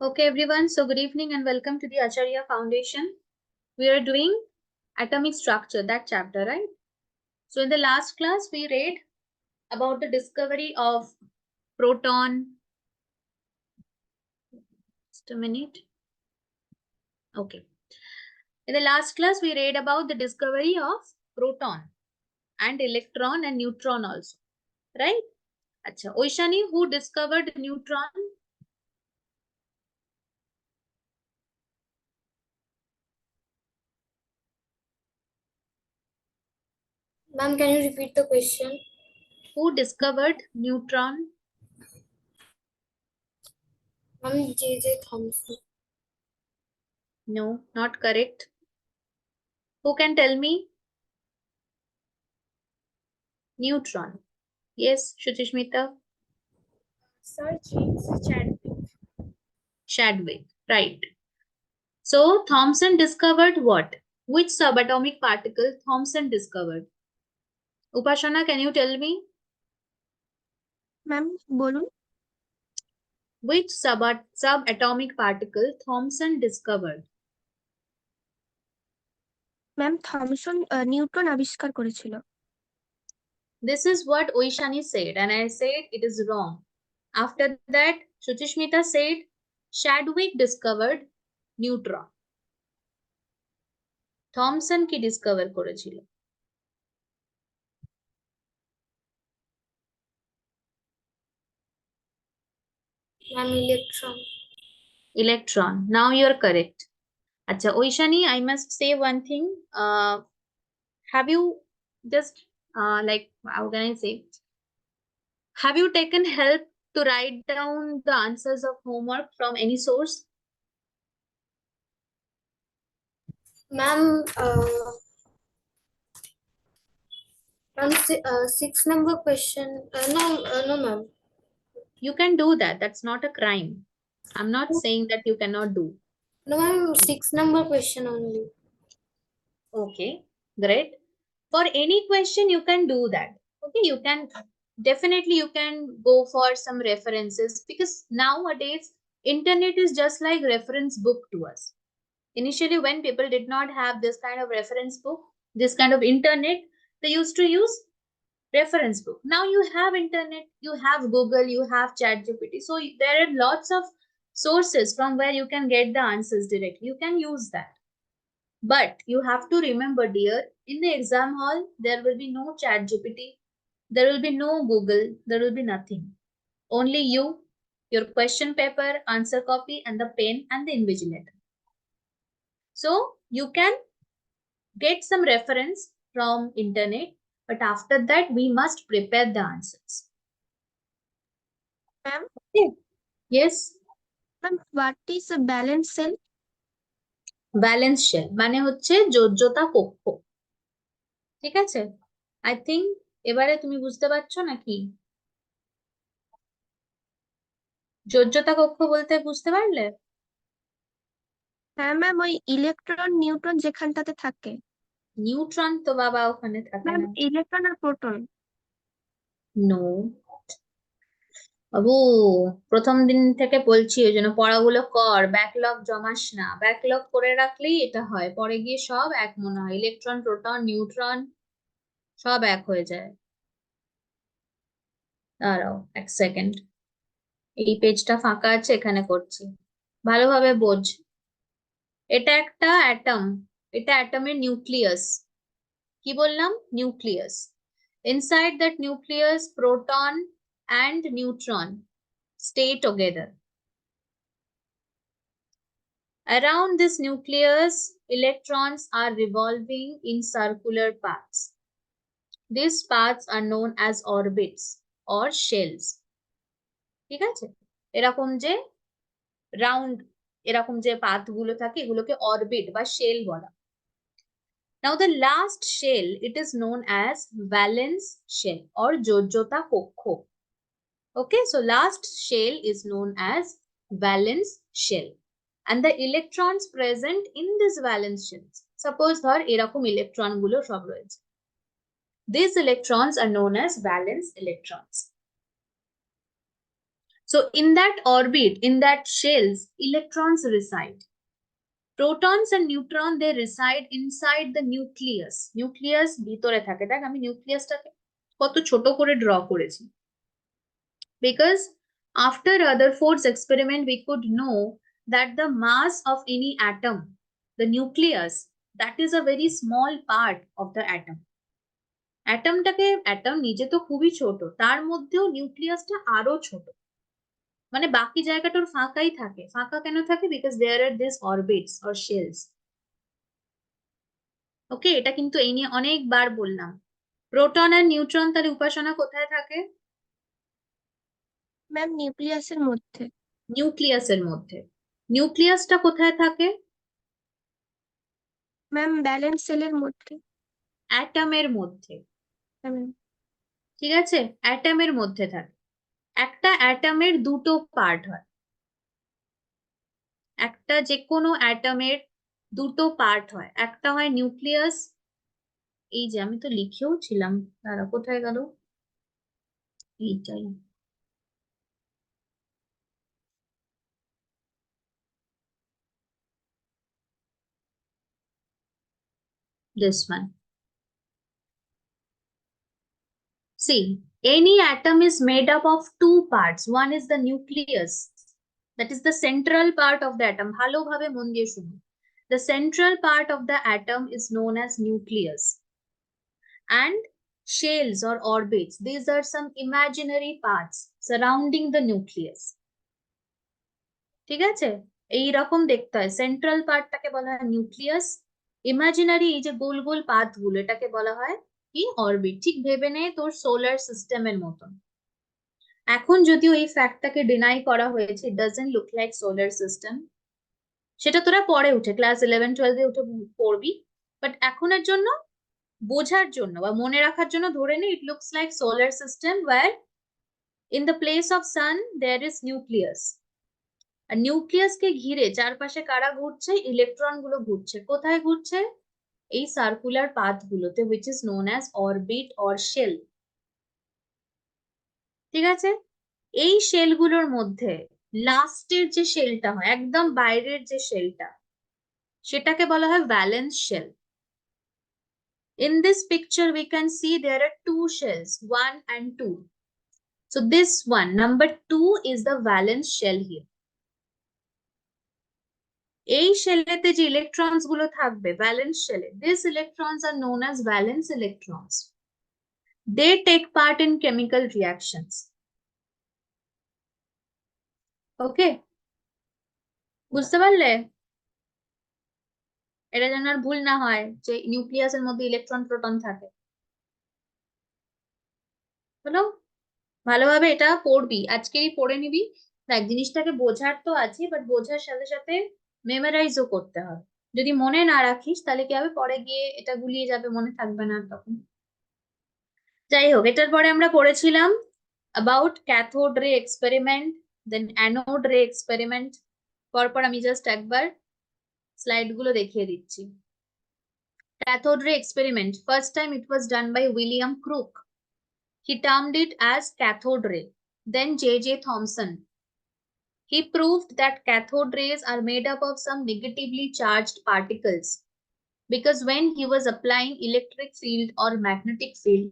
Okay, everyone. So good evening and welcome to the Acharya Foundation. We are doing atomic structure, that chapter, right? So in the last class, we read about the discovery of proton. Just a minute. Okay. In the last class, we read about the discovery of proton and electron and neutron also, right? Acha. Oishani, who discovered neutron? Ma'am, can you repeat the question? Who discovered neutron? Ma'am, J.J. Thomson. No, not correct. Who can tell me? Neutron. Yes, Shuchishmita. Sir James Chadwick. Chadwick, right. So Thomson discovered what? Which subatomic particle Thomson discovered? Upashana, can you tell me? Ma'am, bolun. Which subatomic particle Thomson discovered? Ma'am Thomson Newton আবিষ্কার করেছিল। This is what Oishani said, and I said it is wrong. After that, Shuchishmita said Chadwick discovered neutron. Thomson কি discover করেছিল? Ma'am electron. Electron. Now you are correct. Acha, Oishani, I must say one thing. Have you just like how can I say? Have you taken help to write down the answers of homework from any source? Ma'am ma'am 6 number question. No ma'am. You can do that. That's not a crime. I'm not saying that you cannot do. No ma'am, 6 number question only. Okay, great. For any question, you can do that. Okay, you can definitely you can go for some references because nowadays internet is just like reference book to us. Initially, when people did not have this kind of reference book, this kind of internet, they used to use reference book. Now you have internet, you have Google, you have ChatGPT. So there are lots of sources from where you can get the answers directly. You can use that. But you have to remember, dear, in the exam hall, there will be no ChatGPT, there will be no Google, there will be nothing. Only you, your question paper, answer copy, and the pen and the invigilator. So you can get some reference from internet, but after that we must prepare the answers. Ma'am, Okay. Yes. ma'am, what is a balance cell? Valence shell মানে হচ্ছে যোজ্যতা কক্ষ। ঠিক আছে, I think এবারে তুমি বুঝতে পারছো নাকি? যোজ্যতা কক্ষ বলতে বুঝতে পারলে? হ্যাঁ ম্যাম, ওই ইলেকট্রন নিউট্রন যেখানটাতে থাকে। নিউট্রন তো বাবা ওখানে থাকে ম্যাম না। ইলেকট্রন আর প্রোটন। নো বাবু, প্রথম দিন থেকে বলছি ওই জন্য পড়াগুলো কর, ব্যাকলগ জমাস না। ব্যাকলগ করে রাখলেই এটা হয়, পরে গিয়ে সব এক মনে হয়, ইলেকট্রন প্রোটন নিউট্রন সব এক হয়ে যায়। দাঁড়াও এক সেকেন্ড, এই পেজটা ফাঁকা আছে, এখানে করছি, ভালোভাবে বোঝ। এটা একটা অ্যাটম, এটা অ্যাটমের নিউক্লিয়াস। কি বললাম? Nucleus. Inside that nucleus proton and neutron stay together. Around this nucleus, electrons are revolving in circular paths. These paths are known as orbits or shells. ঠিক আছে, এরকম যে রাউন্ড এরকম যে পাথ গুলো থাকে এগুলোকে অরবিট বা শেল বলা। Now the last shell, it is known as valence shell or যোজ্যতা কক্ষ. Okay, so last shell is known as valence shell. And the electrons present in this valence shells, suppose ধর এরকম electron গুলো সব রয়েছে, these electrons are known as valence electrons. So in that orbit, in that shells, electrons reside. Protons and neutron, they reside inside the nucleus. Nucleus ভিতরে থাকে। দেখ আমি নিউক্লিয়াসটাকে কত ছোট করে ড্র করেছি। Because after Rutherford's experiment, we could know that the mass of any atom, the nucleus, that is a very small part of the atom. Atom নিজে তো খুবই ছোট, তার মধ্যেও নিউক্লিয়াসটা আরো ছোট। মানে বাকি জায়গাটার ফাঁকাই থাকে। ফাঁকা কেন থাকে? Because there are this orbits or shells. Okay, এটা কিন্তু এই নিয়ে অনেকবার বললাম। প্রোটন আর নিউট্রন তাহলে উপাসনা কোথায় থাকে? ম্যাম নিউক্লিয়াসের মধ্যে। নিউক্লিয়াসের মধ্যে। নিউক্লিয়াসটা কোথায় থাকে? ম্যাম ব্যালেন্স সেলের মধ্যে। অ্যাটমের মধ্যে। হ্যাঁ ম্যাম। ঠিক আছে, অ্যাটমের মধ্যে থাকে। একটা অ্যাটমের দুটো পার্ট হয়। একটা যে কোনো অ্যাটমের দুটো পার্ট হয়। একটা হয় নিউক্লিয়াস, এই যে আমি তো লিখেও ছিলাম, তারা কোথায় গেল? এইটাই, this one. See, any atom is made up of two parts. One is the nucleus, that is the central part of the atom. ভালোভাবে মন দিয়ে শুনুন। The central part of the atom is known as nucleus. And shells or orbits, these are some imaginary parts surrounding the nucleus. ঠিক আছে, এই রকম দেখতে হয়। সেন্ট্রাল পার্টটাকে বলা হয় নিউক্লিয়াস, ইমাজিনারি এই যে গোল গোল পাথগুলো এটাকে বলা হয় কি? অরবিট। ঠিক ভেবে নে তোর সোলার সিস্টেমের মতন। এখন যদিও এই ফ্যাক্টটাকে ডিনাই করা হয়েছে, it doesn't look like solar system, সেটা তোরা পরে উঠে ক্লাস 11-12 উঠে পড়বি। বাট এখনের জন্য, বোঝার জন্য বা মনে রাখার জন্য ধরে নে, it looks like solar system where in the place of sun there is nucleus. আর নিউক্লিয়াসকে ঘিরে চারপাশে কারা ঘুরছে? ইলেকট্রন গুলো ঘুরছে। কোথায় ঘুরছে? এই সার্কুলার পাথ গুলোতে, which is known as orbit or shell. ঠিক আছে, এই শেল গুলোর মধ্যে লাস্টের যে শেলটা হয়, একদম বাইরের যে শেলটা, সেটাকে বলা হয় valence shell. In this picture we can see there are two shells, 1 and 2. So this one, number 2, is the valence shell here. এই শেলেতে যে ইলেকট্রনস গুলো থাকবে valence শেলে, these electrons are known as valence electrons. They take part in chemical reactions. ওকে, বুঝতে পারলে? এটা যেন আর ভুল না হয় যে নিউক্লিয়াসের মধ্যে ইলেকট্রন প্রোটন থাকে। হলো? ভালোভাবে এটা পড়বি, আজকেই পড়ে নিবি। দেখ জিনিসটাকে বোঝার তো আছে, বাট বোঝার সাথে সাথে মেমোরাইজও করতে হবে। যদি মনে না রাখিস তাহলে কি হবে, পরে গিয়ে এটা গুলিয়ে যাবে, মনে থাকবে না তখন। যাই হোক, এটার পরে আমরা পড়েছিলাম about cathode ray experiment, then anode ray experiment. পরপর আমি জাস্ট একবার স্লাইড গুলো দেখিয়ে দিচ্ছি। Cathode ray experiment, first time it was done by William Crook. He termed it as cathode ray. Then J.J. Thomson. He proved that cathode rays are made up of some negatively charged particles, because when he was applying electric field or magnetic field,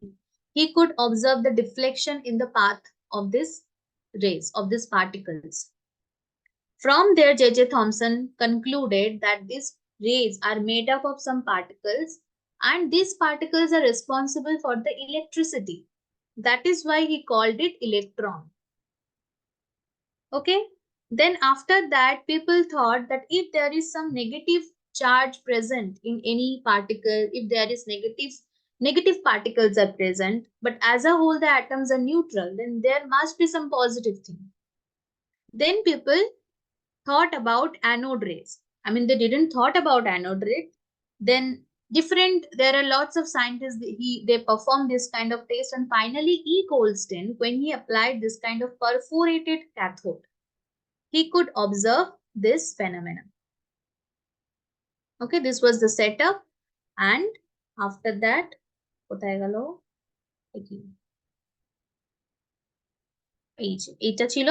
he could observe the deflection in the path of this rays, of these particles. From there, J.J. Thomson concluded that these rays are made up of some particles, and these particles are responsible for the electricity. That is why he called it electron. Okay. Then after that, people thought that if there is some negative charge present in any particle, if there is negative particles are present, but as a whole the atoms are neutral, then there must be some positive thing. Then people thought about anode rays. I mean, they didn't thought about anode ray. Then there are lots of scientists, they perform this kind of test, and finally E. Goldstein, when he applied this kind of perforated cathode, he could observe this phenomenon. Okay, this was the setup, and after that, কোথায় গেল? এই যে এটা ছিল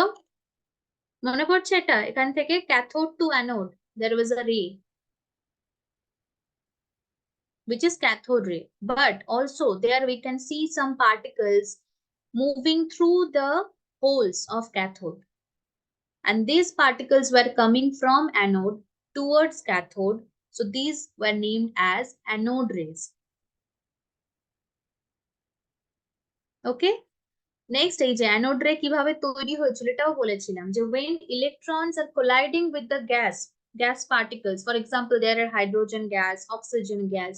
মনে পড়ছে এটা? এখান থেকে cathode to anode there was a ray which is cathode ray, but also there we can see some particles moving through the holes of cathode, and these particles were coming from anode towards cathode, so these were named as anode rays. Okay, next এই যে anode রে কিভাবে তৈরি হয়েছিল এটাও বলেছিলাম, যে when electrons are colliding with the gas particles, for example there are hydrogen gas, oxygen gas.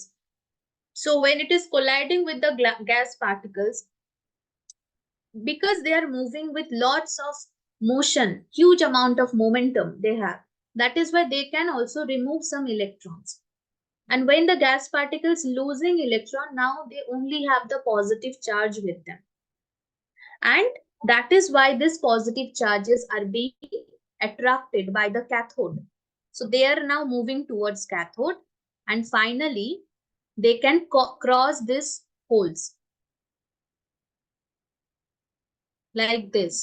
So when it is colliding with the gas particles, because they are moving with lots of motion, huge amount of momentum they have, that is why they can also remove some electrons. And when the gas particles losing electron, now they only have the positive charge with them, and that is why these positive charges are being attracted by the cathode. So they are now moving towards cathode, and finally they can cross these holes like this.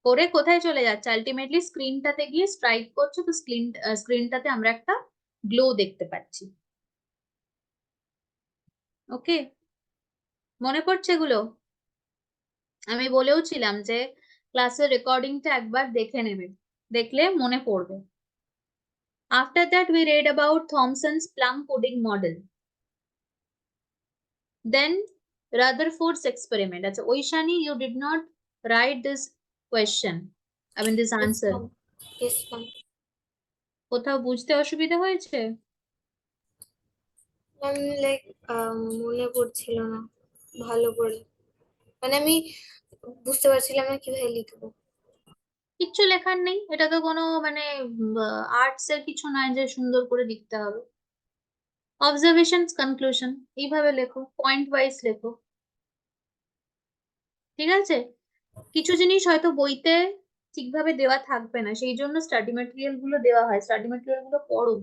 করে কোথায় চলে যাচ্ছে? Ultimately স্ক্রিনটাতে গিয়ে strike করছে, তো স্ক্রিনটাতে আমরা একটা glow দেখতে পাচ্ছি। ওকে, মনে পড়ছে এগুলো? আমি বলেও ছিলাম যে ক্লাসের রেকর্ডিংটা একবার দেখে নেবে, দেখলে মনে পড়বে। After that we read about Thomson's plum pudding model, then Rutherford's experiment. আচ্ছা Aishani, you did not write this question, I mean this answer. Yes, ma'am. কোথাও বুঝতে অসুবিধা হয়েছে? আমি লাইক মনে পড়ছিল না ভালো করে, মানে আমি বুঝতে পারছিলাম না কিভাবে লিখবো। কিচ্ছু লেখার নেই, এটা তো কোনো মানে আর্টস এর কিছু নয় যে সুন্দর করে লিখতে হবে। অবজারভেশনস কনক্লুশন এইভাবে লেখো, পয়েন্ট ওয়াইজ লেখো, ঠিক আছে? কিছু জিনিস হয়তো বইতে ঠিকভাবে দেওয়া থাকবে না, সেই জন্য স্টাডি ম্যাটেরিয়াল গুলো দেওয়া হয়, স্টাডি ম্যাটেরিয়াল গুলো পড়ো।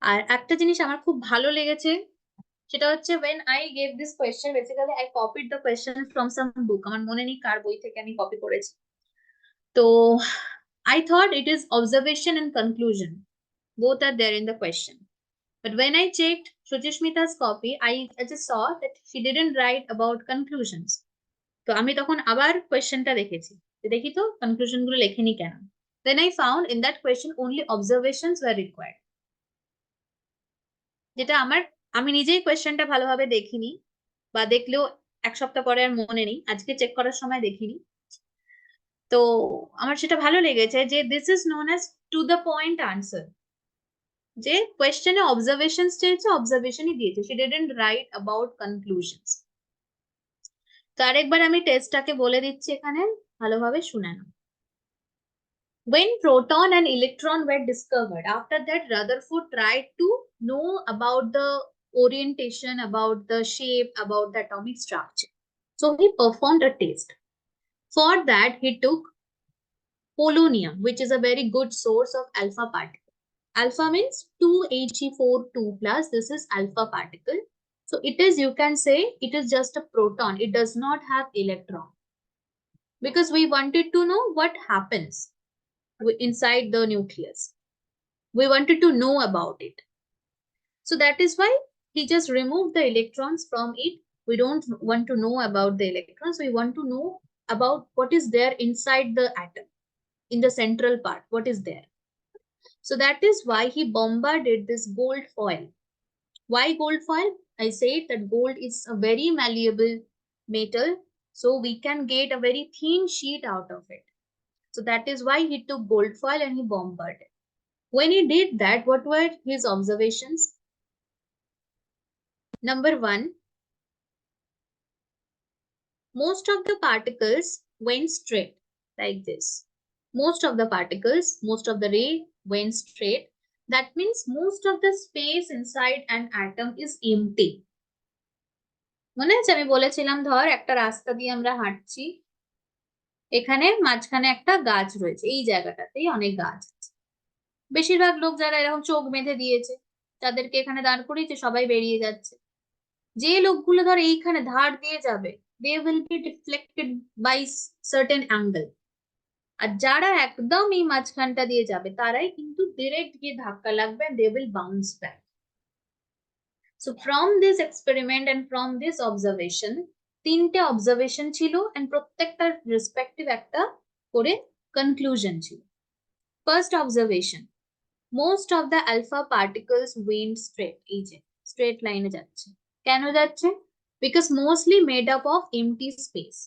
আর একটা জিনিস আমার খুব ভালো লেগেছে, সেটা হচ্ছে when I gave this question, basically I copied the question from some book, আমার মনে নেই কার বই থেকে আমি কপি করেছি। তো I thought it is observation and conclusion, both are there in the question. But when I checked Shuchishmita's copy, I just saw that she didn't write about conclusions. তো আমি তখন আবার কোয়েশ্চেনটা দেখেছি, দেখি তো কনক্লুশন গুলো লেখেনি কেন। Then I found in that question only observations were required, যেটা আমি নিজেই কোয়েশ্চেনটা ভালোভাবে দেখিনি, বা দেখলেও এক সপ্তাহ পরে আর মনে নেই, আজকে চেক করার সময় দেখিনি। তো আমার সেটা ভালো লেগেছে যে this is known as to the point answer, যে কোয়েশ্চেনে অবজারভেশনস চেয়েছে, অবজারভেশনই দিয়েছে, she didn't write about conclusions. তো আরেকবার আমি টেস্টটাকে বলে দিচ্ছি এখানে, ভালোভাবে শুনে নাও। When proton and electron were discovered, after that Rutherford tried to know about the orientation, about the shape, about the atomic structure. So he performed a test. For that he took polonium, which is a very good source of alpha particle. Alpha means 2He42 plus. This is alpha particle. So it is, you can say, it is just a proton. It does not have electron. Because we wanted to know what happens inside the nucleus. We wanted to know about it. So that is why he just removed the electrons from it. We don't want to know about the electrons. We want to know about what is there inside the atom, in the central part, what is there. So that is why he bombarded this gold foil. Why gold foil? I said that gold is a very malleable metal, so we can get a very thin sheet out of it. So that is why he took gold foil and he bombarded. When he did that, what were his observations? Number one, most of the particles went straight like this. Most of the particles, most of the ray went straight. That means most of the space inside an atom is empty. মনে আছে আমি বলেছিলাম, ধর একটা রাস্তা দিয়ে আমরা হাঁটছি, এখানে মাঝখানে একটা গাছ রয়েছে, এই জায়গাটাতেই অনেক গাছ আছে। বেশিরভাগ লোক যারা এরকম চোখ বেঁধে দিয়েছে, তাদেরকে এখানে দাঁড় করিয়েছে, সবাই বেরিয়ে যাচ্ছে। যে লোকগুলো ধর এইখানে ধার দিয়ে যাবে, they will be deflected by certain angle. আর যারা একদম এই মাঝখানটা দিয়ে যাবে তারাই কিন্তু ডিরেক্ট গিয়ে ধাক্কা লাগবে and they will bounce back. So from this experiment and from this observation, তিনটে observation ছিল and প্রত্যেকটার respective একটা করে conclusion ছিল. First observation, most of the alpha particles went straight. এই যে straight line এ যাচ্ছে. কেন যাচ্ছে? Because mostly made up of empty space.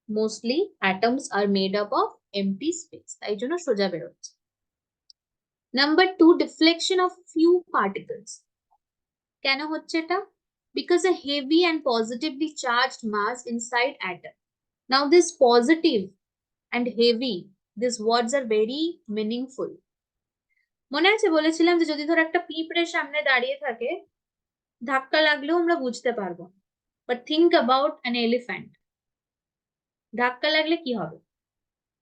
Mostly atoms are made up of empty space. তাই জন্য সোজা বেরোচ্ছে. Number 2, deflection of few particles. কেন হচ্ছে এটা? Because a heavy and positively charged mass inside atom. Now this positive and heavy, these words are very meaningful. মনে আছে বলেছিলাম যে যদি ধর একটা পিঁপড়ে সামনে দাঁড়িয়ে থাকে ধাক্কা লাগলেও আমরা বুঝতে পারবো, but think about an elephant, ধাক্কা লাগলে কি হবে?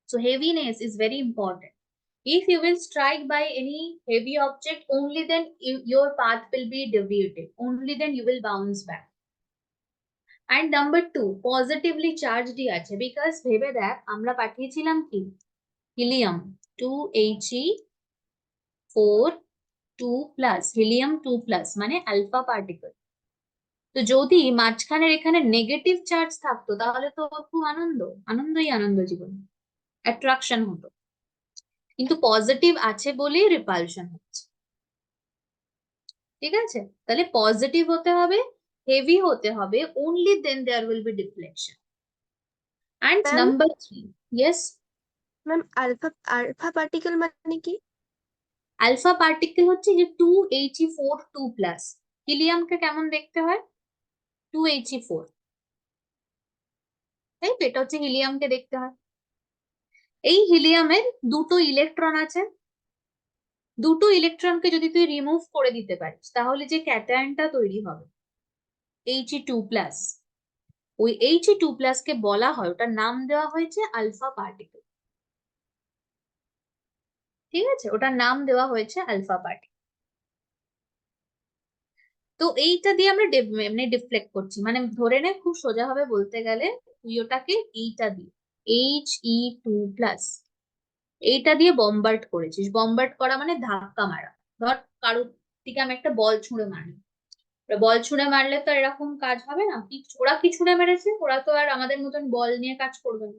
So heaviness is very important. If you will strike by any heavy object, only then your path will be deviated. Only then you will bounce back. And number 2, positively charged আছে, because ভেবে দেখ আমরা পাঠিয়েছিলাম কি helium 2He4 2+, helium 2+, মানে alpha particle. তো যদি মাঝখানের এখানে নেগেটিভ চার্জ থাকতো তাহলে তো খুব আনন্দই আনন্দ জীবন, অ্যাট্রাকশন হতো, কিন্তু পজিটিভ আছে বলেই রিপালশন হচ্ছে। ঠিক আছে, তাহলে পজিটিভ হতে হবে, হেভি হতে হবে, only then there will be deflection. And Ma'am? number 3, yes, ma'am alpha particle মানে কি? আলফা পার্টিকেল হচ্ছে যে 2He4 2+, হিলিয়ামকে কেমন দেখতে হয়? 2He4, তাই তো, এটা হচ্ছে হিলিয়ামকে দেখতে হয়। এই হিলিয়ামের দুটো ইলেকট্রন আছে, দুটো ইলেকট্রনকে যদি তুই রিমুভ করে দিতে পারিস তাহলে যে ক্যাটায়নটা তৈরি হবে He2+, ওই He2+ কে বলা হয়, ওটার নাম দেওয়া হয়েছে আলফা পার্টিকেল। ঠিক আছে, ওটার নাম দেওয়া হয়েছে আলফা পার্টিকেল। তো এইটা দিয়ে আমরা মানে ডিফ্লেক্ট করছি, মানে ধরে নে খুব সোজা ভাবে বলতে গেলে তুই ওটাকে এইটা দিয়ে He2+, এইটা দিয়ে বম্বার্ড করেছিস। বম্বার্ড করা মানে ধাক্কা মারা। ধর কারোর দিকে আমি একটা বল ছুঁড়ে মারি, বল ছুঁড়ে মারলে তো এরকম কাজ হবে না। ওরা কি ছুঁড়ে মেরেছে? ওরা তো আর আমাদের মতন বল নিয়ে কাজ করবে না,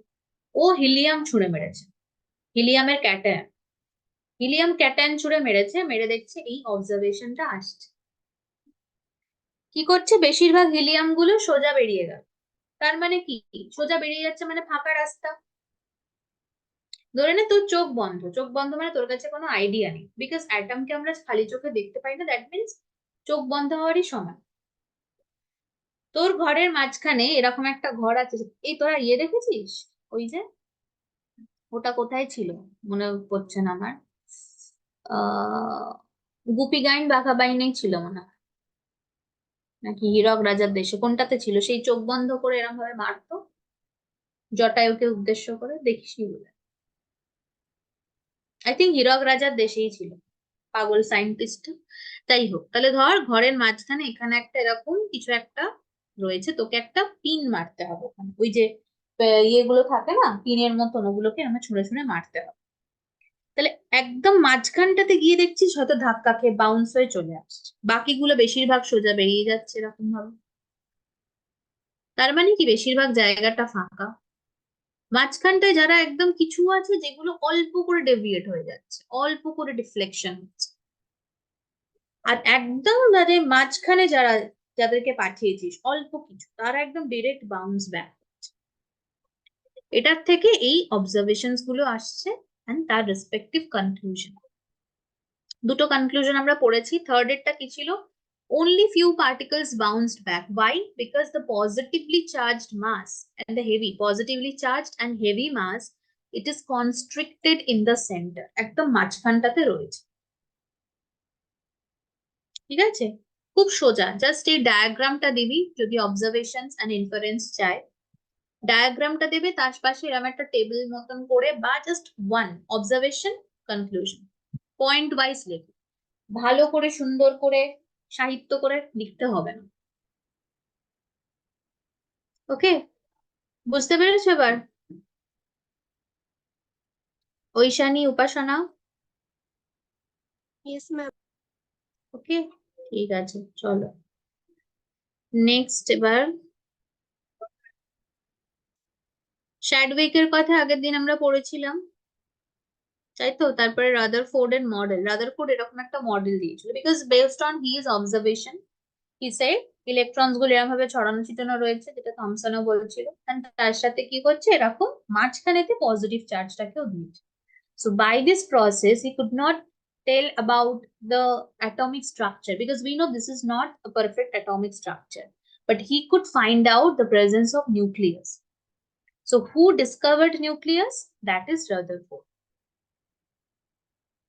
ও হিলিয়াম ছুঁড়ে মেরেছে, হিলিয়ামের ক্যাটায়ন, হিলিয়াম ক্যাটায়ন ছুঁড়ে মেরেছে, মেরে দেখছে এই অবজারভেশনটা আসছে। কি করছে? বেশিরভাগ হিলিয়াম গুলো সোজা বেরিয়ে গেল। তার মানে কি? সোজা বেরিয়ে যাচ্ছে মানে ফাঁকা রাস্তা। ধরে নে তোর চোখ বন্ধ, চোখ বন্ধ মানে তোর কাছে কোনো আইডিয়া নেই, বিকজ অ্যাটমকে আমরা খালি চোখে দেখতে পাই না, দ্যাট মিনস চোখ বন্ধ হওয়ারই সমান। তোর ঘরের মাঝখানে এরকম একটা ঘর আছে, এই তোরা দেখেছিস? ওই যে ওটা কোথায় ছিল মনে পড়ছে না আমার, গুপি গাইন বাঘা বাইনেই ছিল মনে হয়, নাকি হীরক রাজার দেশে, কোনটাতে ছিল? সেই চোখ বন্ধ করে এরকম ভাবে মারতো জটায়ুকে উদ্দেশ্য করে, দেখিসনি বলে। আই থিঙ্ক হীরক রাজার দেশেই ছিল, পাগল সায়েন্টিস্ট। তাই হোক, তাহলে ধর ঘরের মাঝখানে এখানে একটা এরকম কিছু একটা রয়েছে, তোকে একটা পিন মারতে হবে ওখানে, ওই যে ইয়েগুলো থাকে না পিনের মতন, ওগুলোকে আমরা ছুঁড়ে ছুঁড়ে মারতে হবে। তাহলে একদম মাঝখানটাতে গিয়ে দেখছিস হয়তো ধাক্কা খেয়ে বাউন্স হয়ে চলে আসছে, বাকিগুলো বেশিরভাগ সোজা বেরিয়ে যাচ্ছে এরকম ভাবে। তার মানে কি? বেশিরভাগ জায়গাটা ফাঁকা, মাঝখানটায় যারা একদম কিছু আছে যেগুলো অল্প করে ডেভিয়েট হয়ে যাচ্ছে, অল্প করে ডিফ্লেকশন হচ্ছে, আর একদম যাদের মাঝখানে যাদেরকে পাঠিয়েছিস অল্প কিছু, তারা একদম ডিরেক্ট বাউন্স ব্যাক হচ্ছে। এটার থেকে এই অবজারভেশনস গুলো আসছে এন্ড তার রেসপেক্টিভ কনক্লুশন। দুটো কনক্লুশন আমরা পড়েছি। থার্ড এরটা কি ছিল? Only few particles bounced back. Why? Because the positively charged mass and the positively charged and heavy mass, it is constricted in the center. একদম মাঝখানটাতে রয়েছে। ঠিক আছে, খুব সোজা, জাস্ট এই ডায়াগ্রামটা দিবি যদি অবজারভেশনস এন্ড ইনফারেন্স চায়, ডায়াগ্রামটা দেবে, তার পাশে এরকম একটা টেবিল মতন করে, বা just one observation conclusion point wise লেখো, ভালো করে সুন্দর করে সাহিত্য করে লিখতে হবে না। ওকে, বুঝতে পেরেছো এবার? Aishani, Upasana? Yes ma'am. Okay, ঠিক আছে, চলো নেক্সট। এবার শ্যাডউইকের কথা আগের দিন আমরা পড়েছিলাম, তাই তো? তারপরে রাদারফোর্ড এর মডেল, রাদারফোর্ড এরকম একটা মডেল দিয়েছিল, because based on his observation he said electrons গুলো এরকম ভাবে ছড়ানো ছিটানো রয়েছে, যেটা থমসনও বলছিল, and তার সাথে কি করছে, এরকম মাঝখানেতে পজিটিভ চার্জটাকেও দিয়েছে। So by this process, he could not tell about the atomic structure, because we know this is not a perfect atomic structure, but he could find out the presence of nucleus. So who discovered nucleus? That is Rutherford.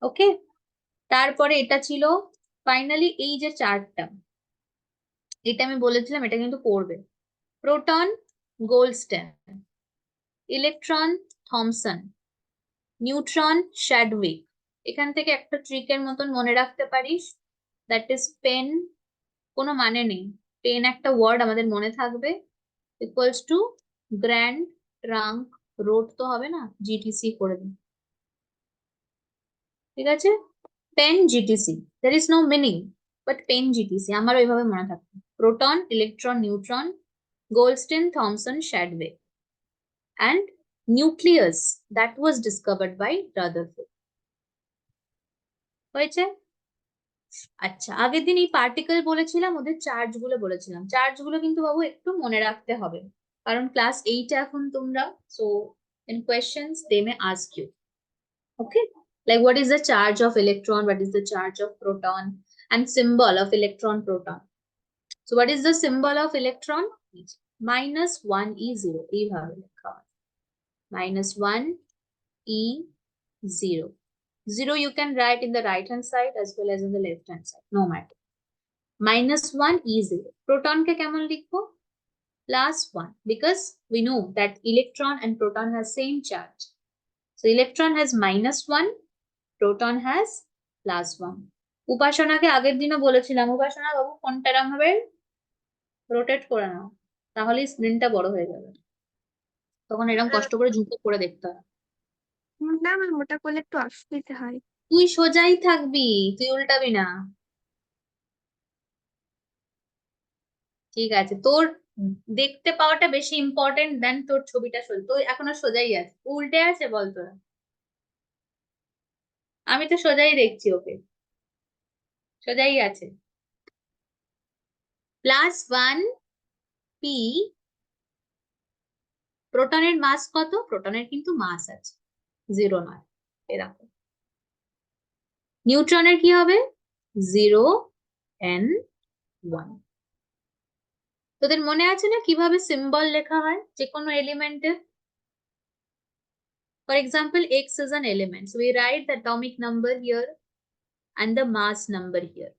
Okay. তারপরে এটা ছিল finally এই যে চার্টটা, এটা আমি বলেছিলাম এটা কিন্তু পড়বে। Proton Goldstein, electron Thomson, neutron Chadwick. এখান থেকে একটা ট্রিকের মতন মনে রাখতে পারিস, দ্যাট ইজ পেন, কোনো মানে নেই, পেন একটা ওয়ার্ড আমাদের মনে থাকবে, equals to grand trunk road, তো হবে না, জিটিসি করে দিন, ঠিক আছে? Pen GTC, there is no meaning, but pen GTC আমার ওইভাবে মনে থাকবে। Proton, electron, neutron, Goldstein, Thomson, Chadwick, and nucleus that was discovered by Rutherford. হয়েছে? আচ্ছা, আগের দিন এই পার্টিকেল বলেছিলাম, ওদের চার্জ গুলো বলেছিলাম, চার্জ গুলো কিন্তু বাবু একটু মনে রাখতে হবে, কারণ ক্লাস 8 এখন তোমরা, so in questions they may ask you, okay, like what is the charge of electron, what is the charge of proton, and symbol of electron proton. So what is the symbol of electron? -1 E0, এইভাবে লেখা হয়, -1 E0. 0 you can write in the right hand side as well as in the left hand side, no matter. -1 E0. Proton ke কেমন লিখবো? +1, because we know that electron and proton has same charge. So electron has -1, proton has +1. উপাসনাকে আগের দিনও বলেছিলাম, উপাসনা বাবু ফোনটা এরম ভাবে rotate করে নাও, তাহলে স্ক্রিনটা বড় হয়ে যাবে, তখন এরকম কষ্ট করে ঝুঁকে করে দেখতে হয়। না ম্যাম, ওটা করলে একটু অসুবিধা হয়। তুই সোজাই থাকবি, তুই উল্টাবি না, ঠিক আছে? তোর দেখতে পাওয়াটা বেশি ইম্পর্টেন্ট দেন তোর ছবিটা সোজা, তো এখনো সোজাই আছে, উল্টে আছে বল তোরা? আমি তো সোজাই দেখছি ওকে, সোজাই আছে। +1 P, প্রোটনের মাস কত? প্রোটনের কিন্তু মাস আছে, 0 নয়, এরকম। নিউট্রনের কি হবে? 0 N 1। তোদের মনে আছে না কিভাবে সিম্বল লেখা হয় যে কোনো এলিমেন্টের? For example, X is an element, so we write the atomic number here and the mass number here.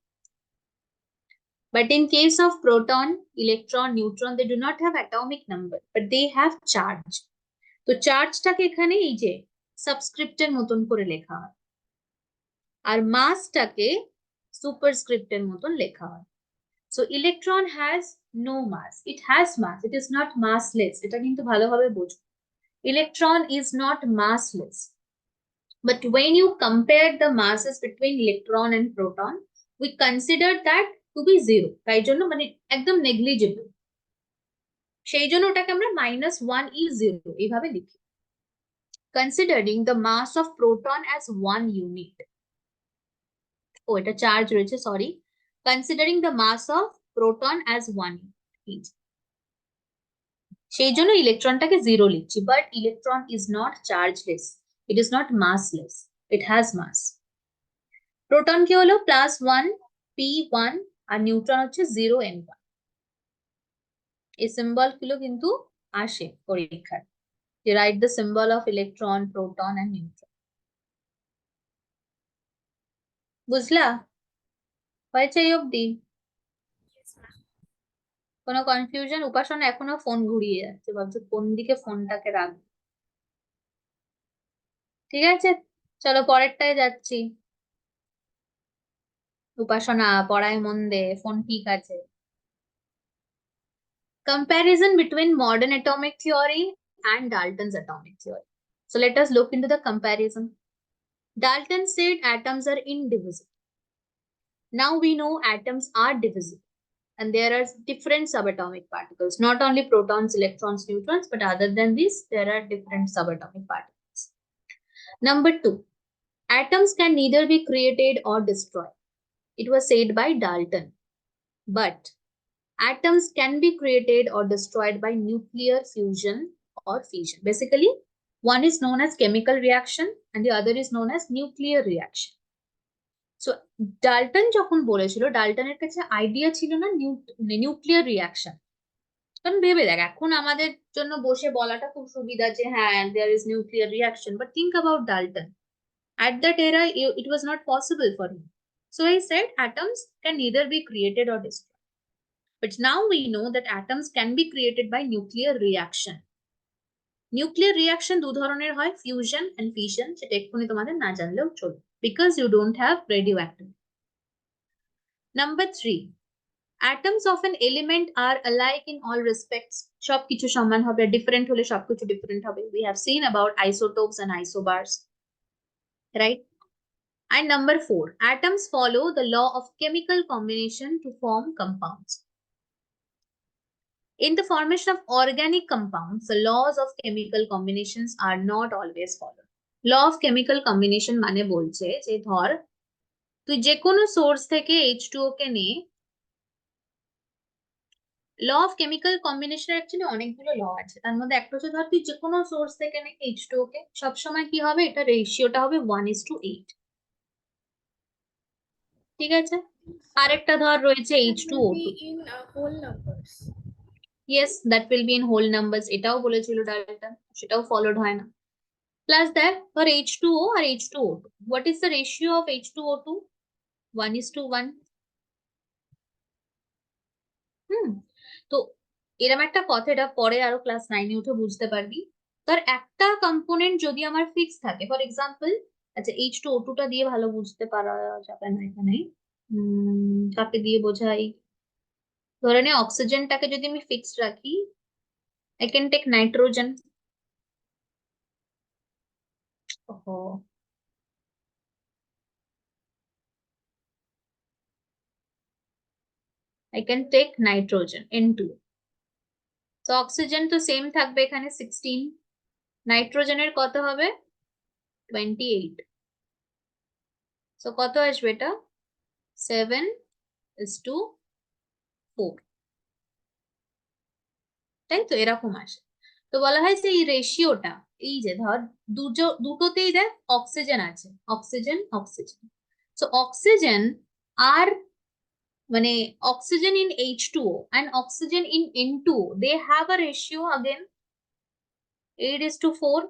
But in case of proton, electron, neutron, they do not have atomic number, but they have charge. তো চার্জটাকে এখানে এই যে সাবস্ক্রিপ্টের মতন করে লেখা হয়, আর মাসটাকে সুপারস্ক্রিপ্টের মতন লেখা হয়। So electron has no mass, it has mass, it is not massless, এটা কিন্তু ভালোভাবে বোঝো। Electron is not massless, but when you compare the masses between electron and proton, we consider that to be 0, তাই জন্য মানে একদম negligible, সেই জন্য ওটাকে আমরা -1 E0 এইভাবে লিখি, considering the mass of proton as 1 unit. ও এটা চার্জ রয়েছে, sorry, considering the mass of proton as 1 unit, সেই জন্য ইলেকট্রনটাকে 0 লিখছি, but electron is not chargeless, it is not massless, it has mass. Proton কি হলো? +1 P1, আর নিউট্রন হচ্ছে 0 N1। এই সিম্বল গুলো কিন্তু আসে পরীক্ষায়, যে write the symbol of electron, proton and neutron. বুঝলা? হয়েছে এই অব্দি? কোনো কনফিউশন? উপাসনা এখনো ফোন ঘুরিয়ে যাচ্ছে, ভাবছে কোন দিকে ফোনটাকে রাখবে। ঠিক আছে, চলো পরেরটায় যাচ্ছি। উপাসনা পড়ায় মন দে, ফোন ঠিক আছে। Comparison between modern atomic theory and Dalton's atomic theory. So let us look into the comparison. Dalton said atoms are indivisible. Now we know atoms are divisible and there are different subatomic particles, not only protons, electrons, neutrons, but other than this, there are different subatomic particles. Number 2, atoms can neither be created or destroyed. It was said by Dalton. But atoms can be created or destroyed by nuclear fusion or fission. Basically, one is known as chemical reaction and the other is known as nuclear reaction. So Dalton যখন বলেছিল, ডাল্টনের কাছে idea ছিল না nuclear reaction. কারণ ভেবে দেখ, এখন আমাদের জন্য বসে বলাটা খুব সুবিধা যে হ্যাঁ there is nuclear reaction, but think about Dalton. At that era, it was not possible for him. So he said atoms can neither be created or destroyed. But now we know that atoms can be created by nuclear reaction. Nuclear reaction দু ধরনের হয়, fusion and fission, সেটা এক্ষুনি তোমাদের না জানলেও চলবে, because you don't have radioactivity. Number 3, atoms of an element are alike in all respects. সবকিছু সমান হবে, different হলে সবকিছু different হবে. We have seen about isotopes and isobars, right? And number 4, atoms follow the law of chemical combination to form compounds. In the formation of organic compounds, the laws of chemical combinations are not always followed. Law of chemical combination মানে বলছে যে ধর তুই যে কোনো source থেকে H2O কে নে, law of chemical কম্বিনেশনের অ্যাকচুয়ালি অনেকগুলো ল আছে, তার মধ্যে একটা হচ্ছে ধর তুই যে কোনো সোর্স থেকে নে H2O কে, সবসময় কি হবে, এটা রেশিওটা হবে 1:8, ঠিক আছে? আরেকটা ধর রয়েছে H2O2, in whole numbers. yes that will be in whole numbers, এটাও বলেছিল ডাল্টন, সেটাও ফলোড হয় না। প্লাস দ্যাট ফর H2O আর H2O2, what is the ratio of H2O2? 1:1. তো এরকম একটা কথা, এটা পরে আরো ক্লাস 9-এ উঠে বুঝতে পারবি। তার একটা কম্পোনেন্ট যদি আমার ফিক্স থাকে, ফর এক্সাম্পল, আচ্ছা H2O2 টা দিয়ে ভালো বুঝতে পারা যাবে না এখানে, কাকে দিয়ে বোঝাই, ধরে নে অক্সিজেনটাকে যদি আমি ফিক্সড রাখি, I can take nitrogen. I can take nitrogen, N2. তো অক্সিজেন তো সেম থাকবে এখানে 16, নাইট্রোজেনের কত হবে 28, সো কত আসবে এটা 7:4, তাই তো এরকম আসে। তো বলা হয় যে এই রেশিওটা, এই যে ধর দুটোতেই দেখ অক্সিজেন আছে, অক্সিজেন অক্সিজেন, সো অক্সিজেন আর মানে oxygen in H2O and oxygen in N2O, they have a ratio again 8:4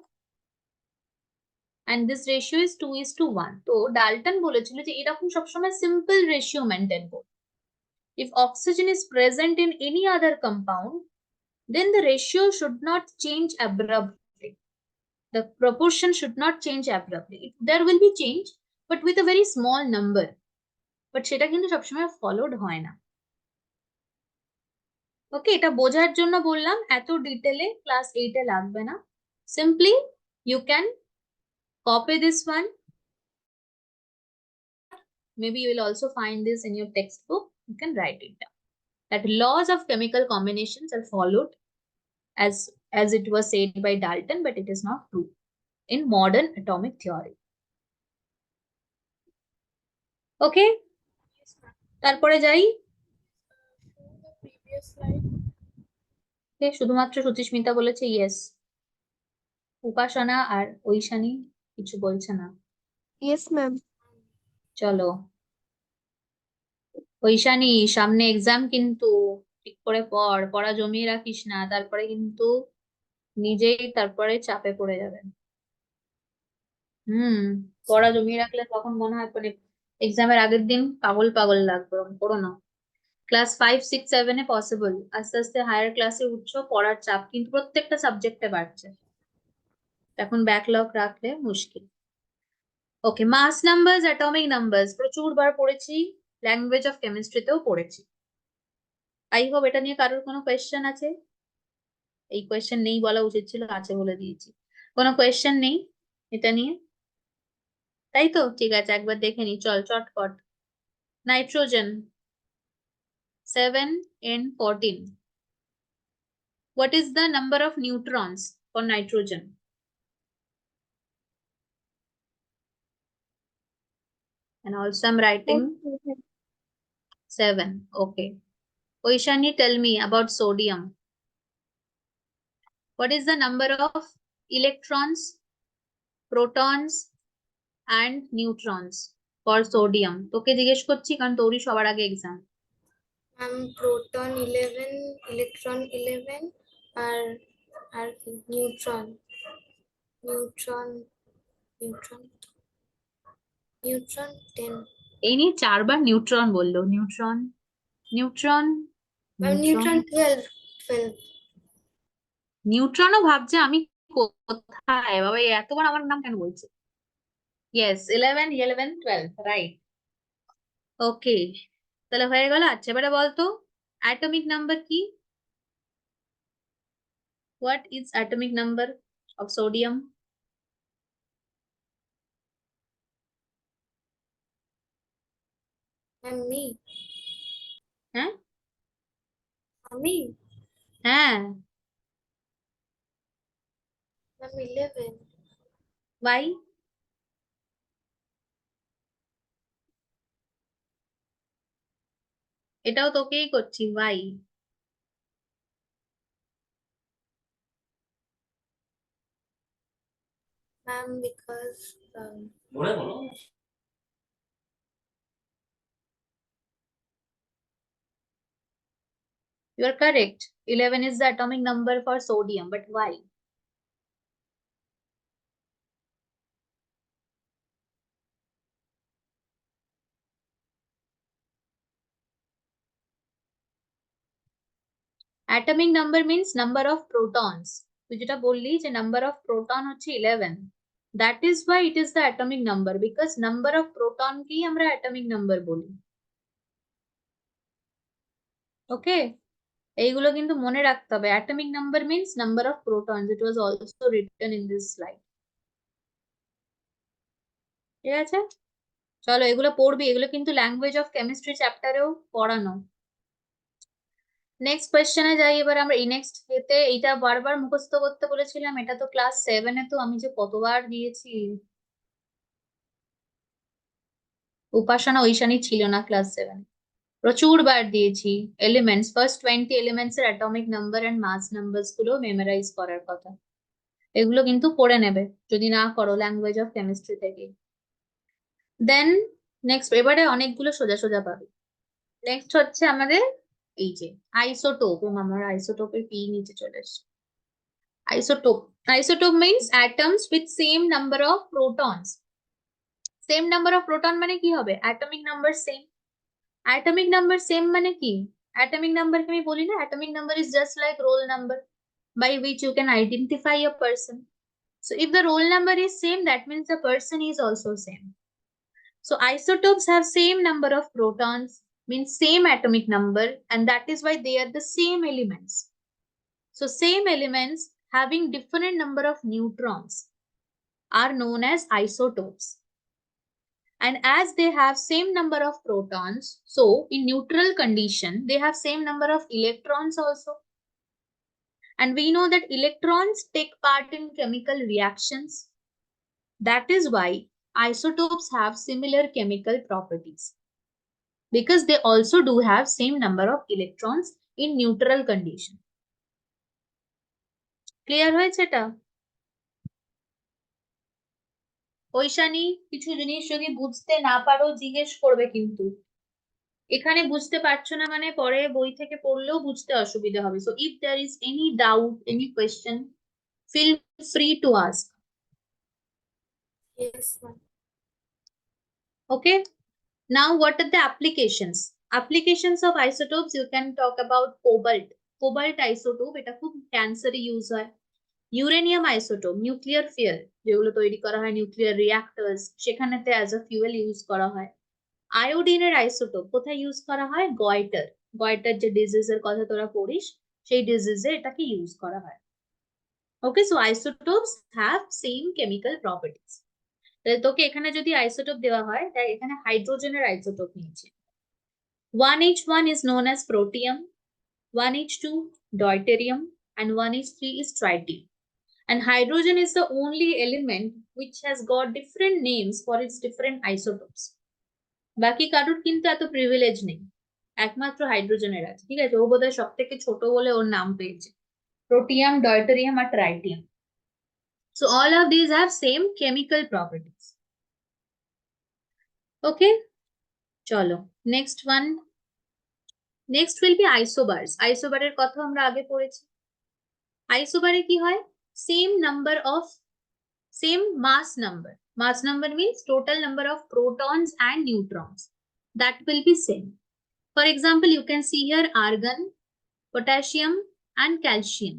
and this ratio is 2:1. তো ডাল্টন বলেছিল যে এরকম সবসময় সিম্পল রেশিও মেনটেন করো। If oxygen is present in any other compound, then the ratio should not change abruptly. The proportion should not change abruptly. There will be change, but with a very small number. But সেটা কিন্তু সবসময় followed হয় না। ওকে, এটা বোঝার জন্য বললাম, এত ডিটেলে ক্লাস 8-এ লাগবে না। Simply you can copy this one, maybe you will also find this in your textbook, you can write it down, that laws of chemical combinations are followed as it was said by Dalton, but it is not true in modern atomic theory. Okay, তারপরে যাই, শুধুমাত্র সুচিস্মিতা বলেছে yes, উপাসনা আর ঐশানী কিছু বলছে না। Yes ma'am. চলো ঐশানী, সামনে exam কিন্তু ঠিক করে পড়া জমিয়ে রাখিস না, তারপরে কিন্তু নিজেই তারপরে চাপে পড়ে যাবেন। পড়া জমিয়ে রাখলে তখন মনে হয় মানে এক্সামের আগের দিন পাগল পাগল লাগবে, করো না। ক্লাস 5, 6, 7-এ পসিবল, আস্তে আস্তে হায়ার ক্লাসে উঠছো, পড়ার চাপ কিন্তু প্রত্যেকটা সাবজেক্টে বাড়ছে, এখন ব্যাকলগ রাখলে মুশকিল। ওকে, মাস নাম্বারস, অ্যাটমিক নাম্বারস প্রচুর বার পড়েছি, ল্যাঙ্গুয়েজ অফ কেমিস্ট্রিতেও পড়েছি। আই হোপ এটা নিয়ে কারোর কোনো কোয়েশ্চেন আছে? এই কোয়েশ্চেন নেই বলা উচিত ছিল, আছে বলে দিয়েছি। কোনো কোয়েশ্চেন নেই এটা নিয়ে, তাই তো? ঠিক আছে, একবার দেখে নি, চল চটপট। Nitrogen 7n14. What is the number of neutrons for nitrogen? And also I'm writing 7. Okay. Oishani, tell me about sodium. What is the number of electrons, protons and neutrons for sodium? তোকে জিজ্ঞেস করছি কারণ তোরই সবার আগে exam. Proton 11, electron 11 আর আর neutron neutron neutron neutron 10। এই নিয়ে 4বার neutron বললো, নিউট্রন নিউট্রন নিউট্রন 12। নিউট্রনও ভাবছে আমি কোথায়, বাবা এতবার আমার নাম কেন বলছে? Yes, 11, 11, 12, right. ওকে, তাহলে হয়ে গেল। আচ্ছা এবারে বলতো অ্যাটমিক নাম্বার কি? What is atomic number of sodium? আমি হ্যাঁ আমি হ্যাঁ, 11। বাই। এটাও তোকেই করছি, bye. Because You are correct. 11 is the atomic number for sodium, but why? Atomic number means number of protons. তুই যেটা বললি যে number of proton হচ্ছে 11. That is why it is the atomic number, because number of proton কেই আমরা atomic number বলি। ওকে, এইগুলো কিন্তু মনে রাখতে হবে। atomic number means number of protons. It was also written in this slide. ঠিক আছে, চলো এগুলো পড়বি, এগুলো কিন্তু ল্যাঙ্গুয়েজ অফ কেমিস্ট্রি চ্যাপ্টারেও পড়ানো। নেক্সট কোয়েশ্চেনে যাই এবার আমরা। এই নেক্সট এতে এইটা বারবার মুখস্থ করতে বলেছিলাম, এটা তো ক্লাস 7-এ তো আমি যে কতবার দিয়েছি। উপাসনা ঐশানী ছিল না ক্লাস 7, প্রচুর বার দিয়েছি। এলিমেন্টস, ফার্স্ট 20 এলিমেন্টস এর atomic number and mass numbers গুলো মেমোরাইজ করার কথা। এগুলো কিন্তু পড়ে নেবে যদি না করো ল্যাঙ্গুয়েজ অফ কেমিস্ট্রি থেকে। দেন নেক্সট, এবারে অনেকগুলো সোজা সোজা পাবে। নেক্সট হচ্ছে আমাদের এই যে আইসোটোপ। আমার আইসোটোপের পি নিচে চলে এসছে। Isotope. Isotope means atoms with same number of protons. Same number of proton মানে কি হবে? Atomic number same. Atomic number same মানে কি? Atomic number কে আমি বলি না, atomic number is just like roll number by which you can identify a person. So if the roll number is same, that means the person is also same. So isotopes have same number of protons, means same atomic number, and that is why they are the same elements. So same elements having different number of neutrons are known as isotopes. And as they have same number of protons, so in neutral condition, they have same number of electrons also. And we know that electrons take part in chemical reactions. That is why isotopes have similar chemical properties, because they also do have same number of electrons in neutral condition. Clear হয়েছে এটা? ঐশানী, কিছু জিনিস যদি বুঝতে না পারো জিজ্ঞেস করবে কিন্তু। এখানে বুঝতে পারছো না মানে পরে বই থেকে পড়লেও বুঝতে অসুবিধা হবে। So if there is any doubt, any question, feel free to ask. Yes, ma'am. Okay. Now what are the applications? Applications of isotopes, you can talk about cobalt. Cobalt isotope, এটা খুব ক্যান্সারে ইউজ হয়। Uranium isotope, nuclear fuel, যেগুলো তৈরি করা হয় nuclear reactors, সেখানেতে as a fuel use করা হয়। আয়োডিনের আইসোটোপ কোথায় ইউজ করা হয়? গয়টার, গয়টার যে ডিজিজের কথা তোরা পড়িস সেই ডিজিজে এটাকে ইউজ করা হয়। Okay, so isotopes have same chemical properties. তাহলে তোকে এখানে যদি আইসোটোপ দেওয়া হয়, তাই এখানে হাইড্রোজেনের আইসোটোপ নিয়েছে। 1H1 is known as protium, 1H2 deuterium, and 1H3 is tritium. And hydrogen is the only element which has got different names for its different isotopes. বাকি কারোর কিন্তু এত প্রিভিলেজ নেই, একমাত্র হাইড্রোজেনের আছে। ঠিক আছে, ও বোধহয় সব থেকে ছোট বলে ওর নাম পেয়েছে, প্রোটিয়াম, ডয়টেরিয়াম আর tritium. So all of these have same chemical properties. Okay, চলো next one. Next will be isobars. আইসোবারের কথা আমরা আগে পড়েছি। আইসোবারে কি হয়? Same number of, same mass number. Mass number means total number of protons and neutrons. That will be same. For example, you can see here argon, potassium, and calcium.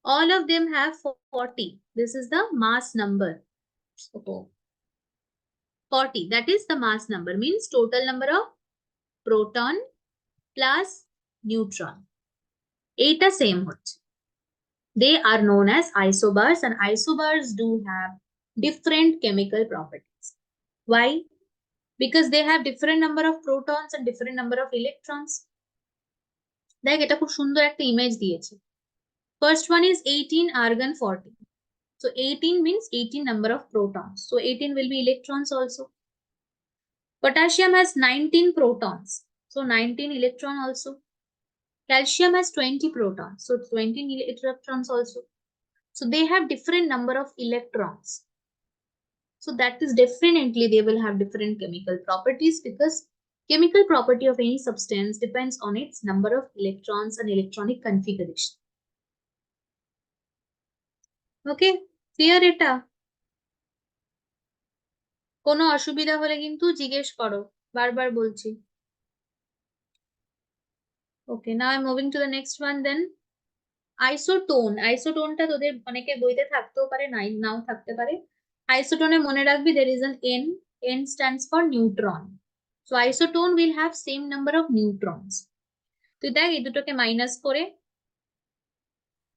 All of them have 40. This is the mass number. So 40, that is the mass number, means total number of proton plus neutron. Eta same হচ্ছে। They are known as isobars, and isobars do have different chemical properties. Why? Because they have different number of protons and different number of electrons. দেখ এটা খুব সুন্দর একটা image দিয়েছে। First one is 18 argon 40. So 18 means 18 number of protons. So 18 will be electrons also. Potassium has 19 protons. So 19 electron also. Calcium has 20 protons. So 20 electrons also. So they have different number of electrons. So that is definitely they will have different chemical properties, because chemical property of any substance depends on its number of electrons and electronic configuration. Okay, clear এটা? কোনো অসুবিধা হলে কিন্তু জিজ্ঞেস করো, বারবার বলছি। Okay, now I'm moving to the next one then. Isotone. আইসোটোনটা তোদের অনেকের বইতে থাকতেও পারে, নাও থাকতে পারে। আইসোটোনে মনে রাখবি there is an N. N stands for neutron. So isotone will have same number of neutrons. তুই দেখ এই দুটোকে মাইনাস করে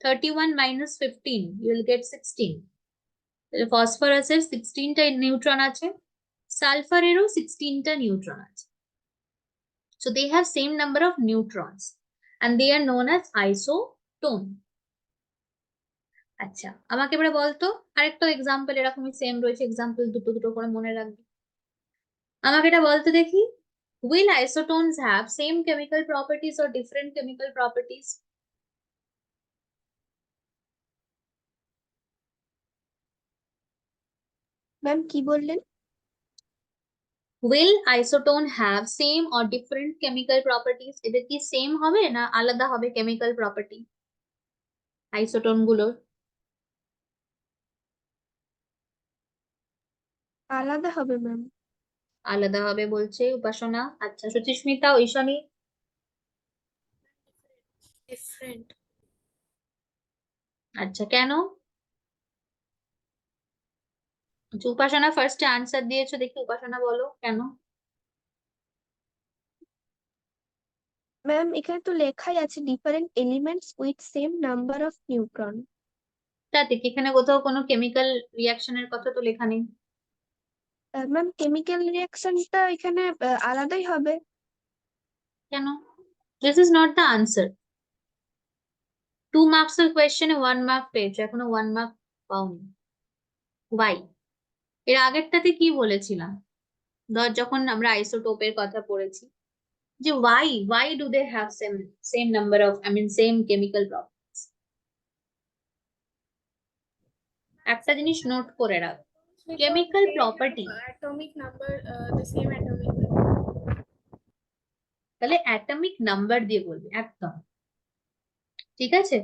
31 minus 15 you will get 16. তাহলে ফসফরাসের 16টা নিউট্রন আছে, সালফারেরও 16টা নিউট্রন আছে। So they have same number of neutrons and they are known as isotone. আচ্ছা, আমাকে এবারে বলতো আরেকটা এক্সাম্পল এরকমই সেম রয়েছে, এক্সাম্পল দুটো দুটো করে মনে রাখবি। আমাকে এটা বলতে দেখি, will isotones have same chemical properties or different chemical properties? Ma'am কি বললেন? Will isotone have same or different chemical properties? এদের কি সেম হবে না আলাদা হবে chemical property আইসোটোন গুলোর? আলাদা হবে ম্যাম। আলাদা হবে বলছে উপাসনা। আচ্ছা, সুচিস্মিতা, ঐশানী? ডিফারেন্ট। আচ্ছা, কেন? আচ্ছা, উপাসনা ফার্স্টে আনসার দিয়েছো, দেখি উপাসনা বলো কেন। ম্যাম এখানে তো লেখাই আছে different elements with same number of neutron. তাতে এখানে কোথাও কোনো কেমিক্যাল রিয়াকশনের কথা তো লেখা নেই। ম্যাম কেমিক্যাল রিয়াকশনটা এখানে আলাদাই হবে। কেন? This is not the answer. 2 marks এর কোয়েশ্চেনে 1 mark পেয়েছো, এখনো 1 mark পাওনি। ওয়াই? এর আগেরটাতে কি বলেছিলাম ধর যখন আমরা আইসোটোপের কথা পড়েছি, যে why do they have same number of, I mean same chemical properties? একটা জিনিস নোট করে রাখ, chemical property atomic number, the same atomic number. তাহলে অ্যাটমিক নাম্বার দিয়ে বলবি একদম, ঠিক আছে?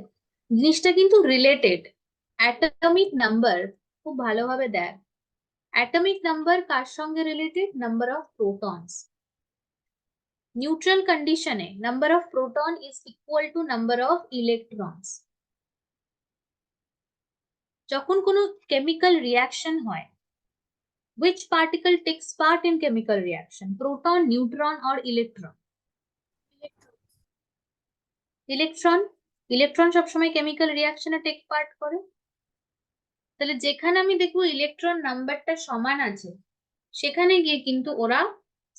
জিনিসটা কিন্তু রিলেটেড। অ্যাটমিক নাম্বার খুব ভালোভাবে দেখ, অ্যাটমিক নাম্বার কার সঙ্গে related? Number of protons. Neutral কন্ডিশনে number of proton is equal to number of electrons. যখন কোনো কেমিক্যাল রিয়াকশন হয়, which particle takes part in chemical reaction? Proton, neutron or electron? Electron, electron সবসময় chemical রিয়াকশনে take part করে। তাহলে যেখানে আমি দেখবো ইলেকট্রন নাম্বারটা সমান আছে সেখানে গিয়ে কিন্তু ওরা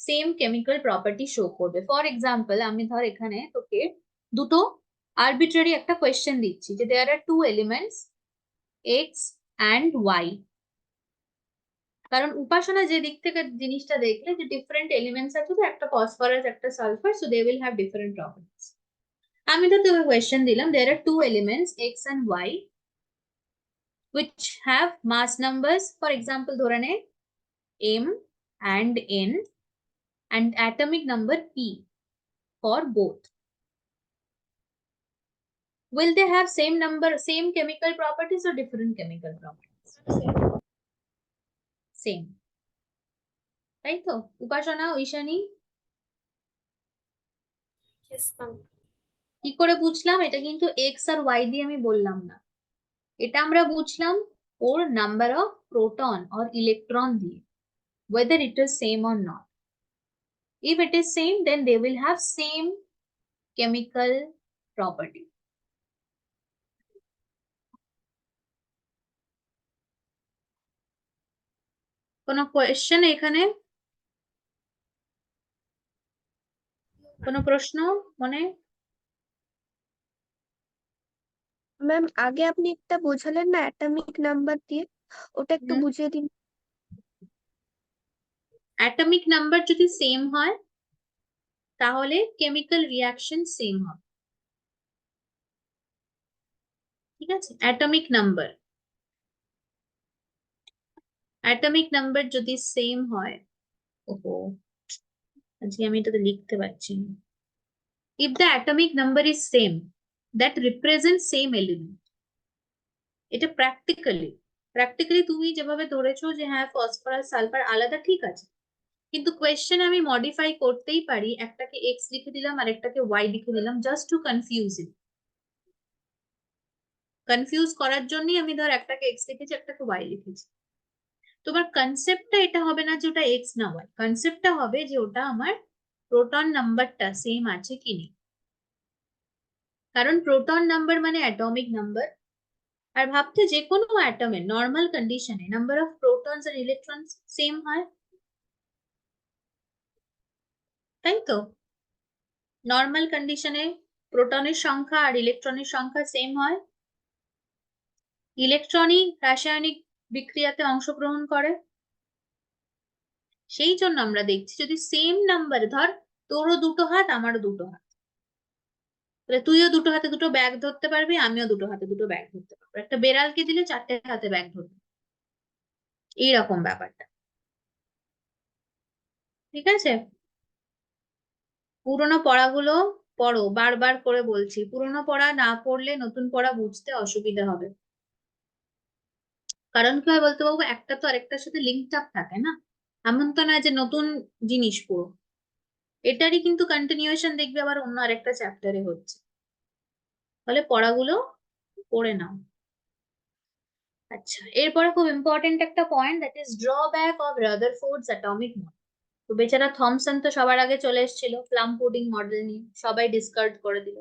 সেম কেমিক্যাল প্রপার্টি শো করবে। ফর এক্সাম্পল, আমি ধর এখানে তোকে দুটো আরবিট্রারি একটা কোয়েশ্চেন দিচ্ছি যে there are two elements X and Y. কারণ উপাসনা যে দিক থেকে জিনিসটা দেখলে যে ডিফারেন্ট এলিমেন্টস আছে, তো একটা ফসফরাস একটা sulphur, so they will have different properties. আমি তো তোকে কোয়েশ্চেন দিলাম there are two elements X and Y which have mass numbers, for example ধরে নে m and n, and atomic number p for both. Will they have same number, same chemical properties or different chemical properties? Same. তাই তো উপাসনা, Aishani? Yes, ma'am. কি করে বুঝলাম? এটা কিন্তু x আর Y দিয়ে আমি বললাম না, এটা আমরা বুঝলাম ওর number of proton or electron দিয়ে, whether it is same or not. If it is same, then they will have same chemical property. কোনো কোয়েশ্চেন এখানে? কোনো প্রশ্ন মনে? ম্যাম আগে আপনি একটা বোঝালেন না অ্যাটমিক নাম্বার দিয়ে, ওটা একটু বুঝিয়ে দিন। অ্যাটমিক নাম্বার যদি সেম হয় তাহলে কেমিক্যাল রিয়াকশন সেম হবে। ঠিক আছে, অ্যাটমিক নাম্বার, অ্যাটমিক নাম্বার যদি সেম হয়, ওহো আজকে আমি এটাতে লিখতে পারছি না। If the atomic number is same, that represents same element. এটা প্র্যাকটিক্যালি তুমি যেভাবে ধরেছো যে হ্যাঁ ফসফরাস সালফার আলাদা, ঠিক আছে, কিন্তু কোয়েশ্চেন আমি মডিফাই করতেই পারি, একটাকে এক্স লিখে দিলাম আর একটাকে ওয়াই লিখে দিলাম, জাস্ট টু কনফিউজ ইট। কনফিউজ করার জন্যই আমি ধর একটাকে এক্স লিখেছি একটাকে ওয়াই লিখেছি। তোমার কনসেপ্টটা এটা হবে না যে ওটা এক্স না ওয়াই, কনসেপ্টটা হবে যে ওটা আমার প্রোটন নাম্বারটা সেম আছে কি নেই। কারণ প্রোটন নাম্বার মানে অ্যাটমিক নাম্বার, আর ভাবতে যে কোনো অ্যাটমের নর্মাল কন্ডিশনে নাম্বার অফ প্রোটনস আর ইলেকট্রনস সেম হয়, তাই তো? নর্মাল কন্ডিশনে প্রোটনের সংখ্যা আর ইলেকট্রনের সংখ্যা সেম হয়। ইলেকট্রনই রাসায়নিক বিক্রিয়াতে অংশগ্রহণ করে, সেই জন্য আমরা দেখছি যদি সেম নাম্বার, ধর তোরও দুটো হাত আমারও দুটো হাত, তাহলে তুইও দুটো হাতে দুটো ব্যাগ ধরতে পারবি, আমিও দুটো হাতে দুটো ব্যাগ ধরতে পারবো। একটা বেড়ালকে দিলে চারটে হাতে ব্যাগ ধরবে, এইরকম ব্যাপারটা। ঠিক আছে, পুরোনো পড়াগুলো পড়ো, বারবার করে বলছি, পুরোনো পড়া না পড়লে নতুন পড়া বুঝতে অসুবিধা হবে। কারণ কি হয় বলতে পারবো, একটা তো আরেকটার সাথে লিঙ্ক আপ থাকে না, এমন তো না যে নতুন জিনিস পুরো, এটারই কিন্তু কন্টিনিউয়েশন দেখবে আবার অন্য আরেকটা চ্যাপ্টারে হচ্ছে। তাহলে পড়াগুলো পড়ে নাও। আচ্ছা, এরপরে খুব ইম্পর্টেন্ট একটা point, that is drawback of Rutherford's atomic model. তো বেচারা থমসন তো সবার আগে চলে এসেছিল প্লাম পুডিং মডেল নিয়ে, সবাই ডিসকার্ড করে দিল।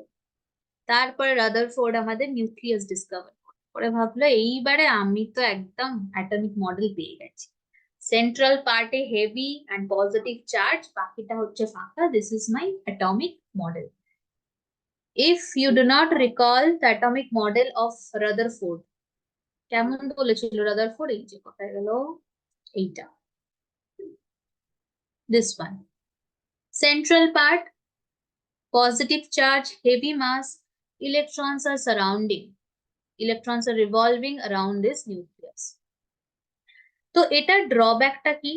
তারপরে রাদারফোর্ড আমাদের নিউক্লিয়াস ডিসকভার করে ভাবলো এইবারে আমি তো একদম অ্যাটমিক মডেল পেয়ে গেছি, সেন্ট্রাল পার্টে হেভি অ্যান্ড পজিটিভ চার্জ, বাকিটা হচ্ছে ফাঁকা, this is my atomic model. If you do not recall the atomic model of Rutherford, কেমন বলেছিল রাদারফোর্ড, এই যে কোথায় গেল এইটা, this one, central part, positive charge, heavy mass, electrons are surrounding, electrons are revolving around this nucleus. তো এটার ড্রব্যাকটা কি?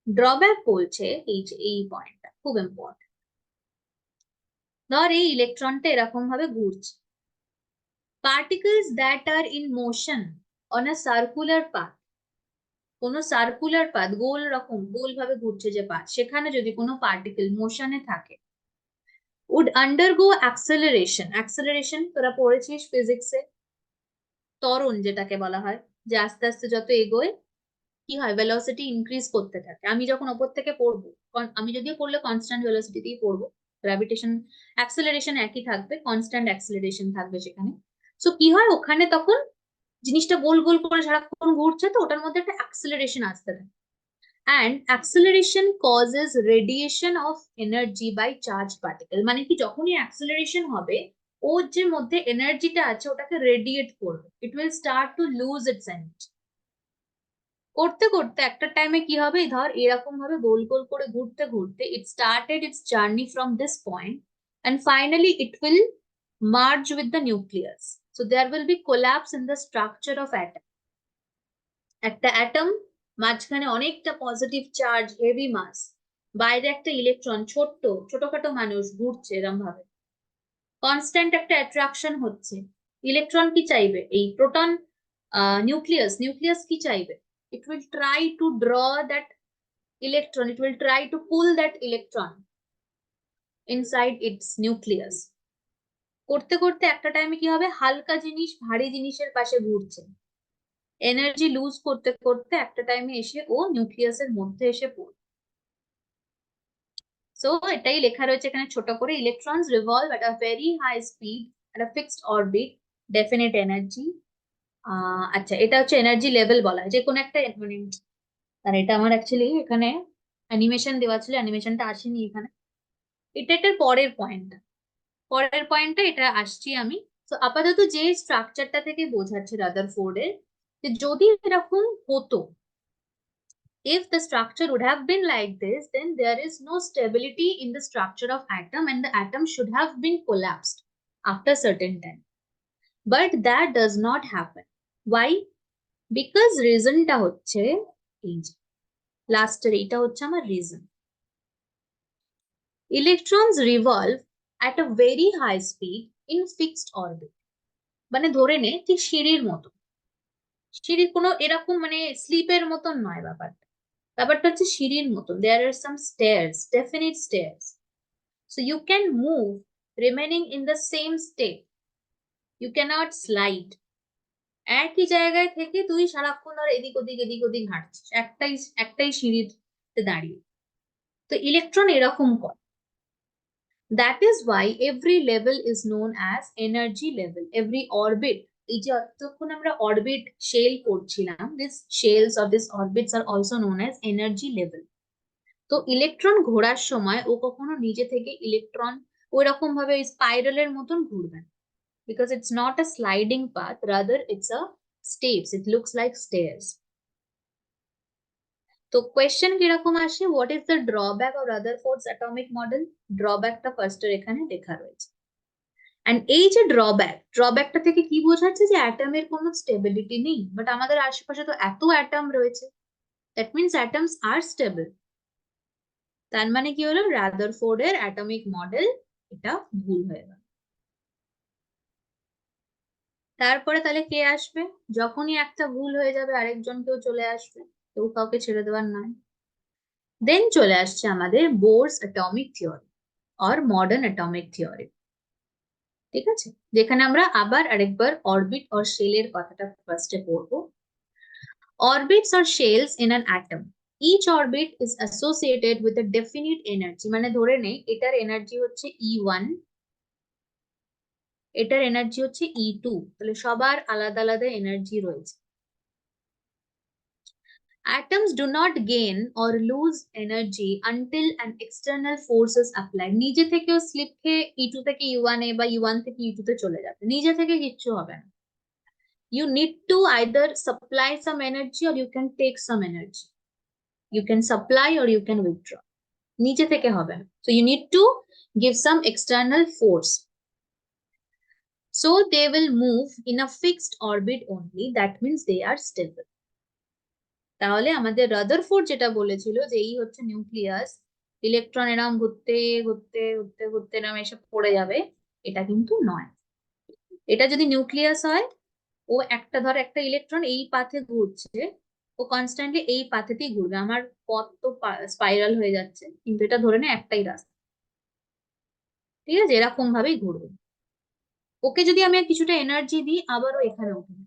ড্রব্যাক বলছে এই যে এই পয়েন্টটা খুব ইম্পর্টেন্ট। ধর এই ইলেকট্রনটা এরকম ভাবে ঘুরছে, particles that are in motion on a circular path, কোনো সার্কুলার পাথ, গোল রকম গোল ভাবে ঘুরছে যে পাথ, সেখানে যদি কোনো পার্টিকেল মোশনে থাকে, would undergo acceleration. acceleration তোরা পড়েছিস ফিজিক্সে, ত্বরণ যেটাকে বলা হয়, যে আস্তে আস্তে যত এগোয় কি হয়, ভেলোসিটি ইনক্রিজ করতে থাকে। আমি যখন ওপর থেকে পড়বো, আমি যদিও পড়লে কনস্ট্যান্ট ভেলোসিটি দিয়ে পড়বো, গ্র্যাভিটেশন অ্যাক্সেলারেশন একই থাকবে, কনস্ট্যান্ট অ্যাক্সেলারেশন থাকবে সেখানে। সো কি হয় ওখানে তখন জিনিসটা গোল গোল করে সারাক্ষণ ঘুরছে, তো ওটার মধ্যে একটা অ্যাক্সেলারেশন আসতে থাকে। And acceleration causes radiation of energy by charge particle, মানে কি যখনই অ্যাক্সেলারেশন হবে ওর যে মধ্যে এনার্জিটা আছে ওটাকে রেডিয়েট করবে, it will start to lose it's energy. করতে করতে একটা টাইমে কি হবে, ধর এরকম ভাবে গোল গোল করে ঘুরতে ঘুরতে it started it's journey from this point and finally it will merge with the nucleus. So there will be collapse in the structure of atom. একটা অ্যাটম মাঝখানে অনেকটা পজিটিভ চার্জ হেভি মাস, বাইরে একটা ইলেকট্রন ছোট্ট ছোটখাটো মানুষ ঘুরছে এরম ভাবে, কনস্ট্যান্ট একটা অ্যাট্রাকশন হচ্ছে। ইলেকট্রন কি চাইবে, এই প্রোটন নিউক্লিয়াস নিউক্লিয়াস কি চাইবে, it will try to draw that electron, it will try to pull that electron inside its nucleus. করতে করতে একটা টাইমে কি হবে, হালকা জিনিস ভারী জিনিসের পাশে ঘুরছে, এনার্জি লুজ করতে করতে একটা টাইমে এসে ও নিউক্লিয়াসের মধ্যে এসে পড়বে। সো এটাই লেখা রয়েছে এখানে ছোট করে, electrons revolve at a very high speed at a fixed orbit, definite energy. আচ্ছা, এটা হচ্ছে এনার্জি লেভেল বলা হয় যে কোনো একটা মানে, আর এটা আমার অ্যাকচুয়ালি এখানে অ্যানিমেশন দেওয়া ছিল, অ্যানিমেশনটা আসেনি এখানে। এটা এটার পরের পয়েন্টটা এটা আসছি আমি। তো আপাতত যে স্ট্রাকচারটা থেকে বোঝাচ্ছে রাদারফোর্ডের, যে যদি এরকম হতো, if the structure would have been like this, then there is no stability in the structure of atom and the atom should have been collapsed after certain time. But that does not happen. Why? Because reasonটা হচ্ছে এই যে লাস্টের, এটা হচ্ছে আমার reason. Electrons revolve at a very high speed in fixed orbit. মানে ধরে নে ঠিক সিঁড়ির মতো, সিঁড়ির কোনো এরকম মানে স্লিপের মতন নয় ব্যাপারটা, ব্যাপারটা হচ্ছে সিঁড়ির মতন, there are some stairs, definite stairs. So you can move remaining in the same state. You cannot slide. একই জায়গায় থেকে তুই সারাক্ষণ ধর এদিক ওদিক এদিক ওদিক হাঁটছিস একটাই সিঁড়িতে দাঁড়িয়ে। তো ইলেকট্রন এরকম করে। That is why every level is known as energy level. Every orbit, এই যে এতক্ষণ আমরা অরবিট শেল করছিলাম, this shells of this orbits are also known as energy level. তো ইলেকট্রন ঘোরার সময় ও কখনো নিজে থেকে ইলেকট্রন ওইরকম ভাবে স্পাইরালের মতন ঘুরবে না, because it's not a sliding path, rather it's a steps, it looks like stairs. তো কোয়েশ্চেন কিরকম আসে, what is the drawback of Rutherford's atomic model? ড্রব্যাকটা ফার্স্টের এখানে লেখা রয়েছে। এন্ড এই যে ড্রব্যাকটা থেকে কি বোঝাচ্ছে, যে অ্যাটমের কোনো স্টেবিলিটি নেই, বাট আমাদের আশেপাশে তো এত অ্যাটম রয়েছে, that means atoms R stable. তার মানে কি হলো, রাদারফোর্ডের অ্যাটমিক মডেল এটা ভুল হয়ে গেল। তারপরে তাহলে কে আসবে, যখনই একটা ভুল হয়ে যাবে আরেকজন কেউ চলে আসবে, কেউ কাউকে ছেড়ে দেওয়ার নয়। দেন চলে আসছে আমাদের Bohr's atomic theory or modern atomic theory. ঠিক আছে, যেখানে আমরা আবার আরেকবার অরবিট অর শেলের কথাটা ফার্স্টে পড়বো। Orbits or shells in an atom. Each orbit is associated with a definite energy. মানে ধরে নেই এটার এনার্জি হচ্ছে E1, এটার এনার্জি হচ্ছে E2, তাহলে সবার আলাদা আলাদা এনার্জি রয়েছে। Atoms do not gain or lose energy until an external force is applied. নিজে থেকেও স্লিপ খেয়ে E2 থেকে E1 এ বা E1 থেকে E2 তে চলে যাবে, নিজে থেকে কিচ্ছু হবে না। You need to either supply some energy or you can take some energy. You can supply or you can withdraw. নিজে থেকে হবে না। So you need to give some external force. So they will move in a fixed orbit only. That means they are stable. তাহলে আমাদের Rutherford যেটা বলেছিল যে এই হচ্ছে নিউক্লিয়াস, ইলেকট্রন এরম ঘুরতে ঘুরতে ঘুরতে ঘুরতে এরম এসে পড়ে যাবে, এটা কিন্তু নয়। এটা যদি নিউক্লিয়াস হয়, ও একটা ইলেকট্রন এই পাথে ঘুরছে, ও কনস্ট্যান্টলি এই পাথেতেই ঘুরবে। আমার পথ তো স্পাইরাল হয়ে যাচ্ছে, কিন্তু এটা ধরে নে একটাই রাস্তা, ঠিক আছে, এরকম ভাবেই ঘুরবে। ওকে যদি আমি আর কিছুটা এনার্জি দিই, আবারও এখানে উঠবে,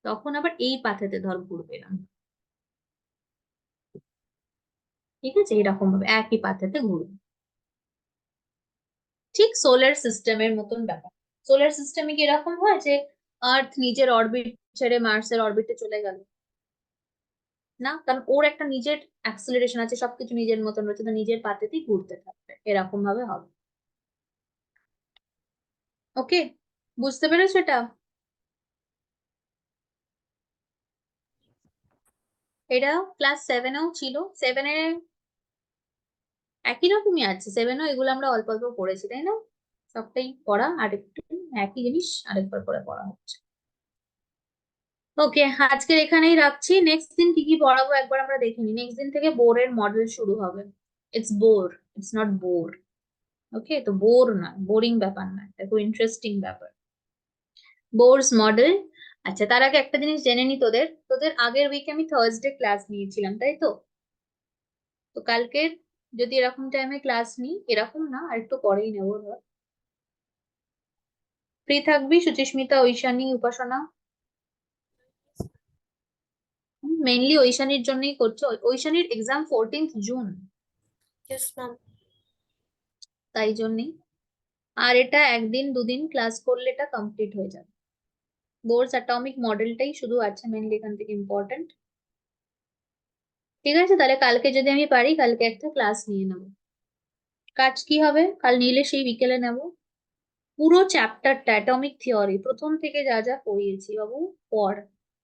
তখন আবার এই পাথেতে ধর ঘুরবে না, ঠিক আছে, এরকম ভাবে একই পাথেতে ঘুরবে। ঠিক সোলার সিস্টেমের মতন ব্যাপার। সোলার সিস্টেমে কি এরকম হয় যে আর্থ নিজের অরবিট ছেড়ে মার্সের অরবিটে চলে গেল? না, কারণ ওর একটা নিজের অ্যাক্সিলারেশন আছে, সবকিছু নিজের মতন রয়েছে, তো নিজের পাতেতেই ঘুরতে থাকবে, এরকম ভাবে হবে। ওকে, বুঝতে পেরেছো এটা? এটা ক্লাস 7-এও ছিল। 7-এ একই রকমই আছে, 7-এও এগুলো আমরা অল্প অল্প পড়েছি, তাই না? সবটাই পড়া, আর একটু একই জিনিস আরেকবার করে পড়া হচ্ছে। ওকে, আজকে এখানেই রাখছি। নেক্সট দিন কি কি পড়াবো একবার আমরা দেখে নিই। নেক্সট দিন থেকে বোরের মডেল শুরু হবে। It's Bohr, it's not bore. Okay, তো বোর না, বোরিং ব্যাপার না, এটা খুব ইন্টারেস্টিং ব্যাপার। বোরস মডেল। আচ্ছা, তার আগে একটা জিনিস জেনে নি, তোদের তোদের আগের উইকে আমি থার্সডে ক্লাস নিয়েছিলাম, তাই তো? তো কালকে যদি এরকম টাইমে ক্লাস নিই, এরকম না, আর একটু পরেই নেবো ধর, ফ্রি থাকবি সুচিস্মিতা, ঐশানী, উপাসনা? মেইনলি ঐশানীর জন্যই করছো। ঐশানীর exam 14th June, yes ma'am. তাই জন্যই। আর এটা একদিন দুদিন ক্লাস করলে এটা কমপ্লিট হয়ে যাবে। বোরস অ্যাটমিক মডেলটাই শুধু আছে মেইনলি এখান থেকে ইম্পর্টেন্ট। ঠিক আছে, তাহলে কালকে যদি আমি পারি কালকে একটা ক্লাস নিয়ে নেবো। কাজ কি হবে কাল নিলে সেই বিকেলে নেব। পুরো চ্যাপ্টারটা অ্যাটমিক থিওরি প্রথম থেকে যা যা পড়িয়েছি বাবু পড়।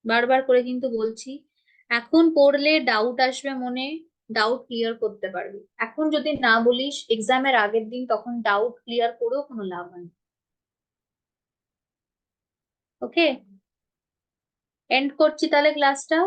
বারবার করে কিন্তু বলছি, এখন পড়লে ডাউট আসবে মনে, ডাউট ক্লিয়ার করতে পারবি। এখন যদি না বলিস এক্সামের আগের দিন, তখন ডাউট ক্লিয়ার করেও কোনো লাভ হয় না। ওকে, এন্ড করছি তাহলে ক্লাসটা।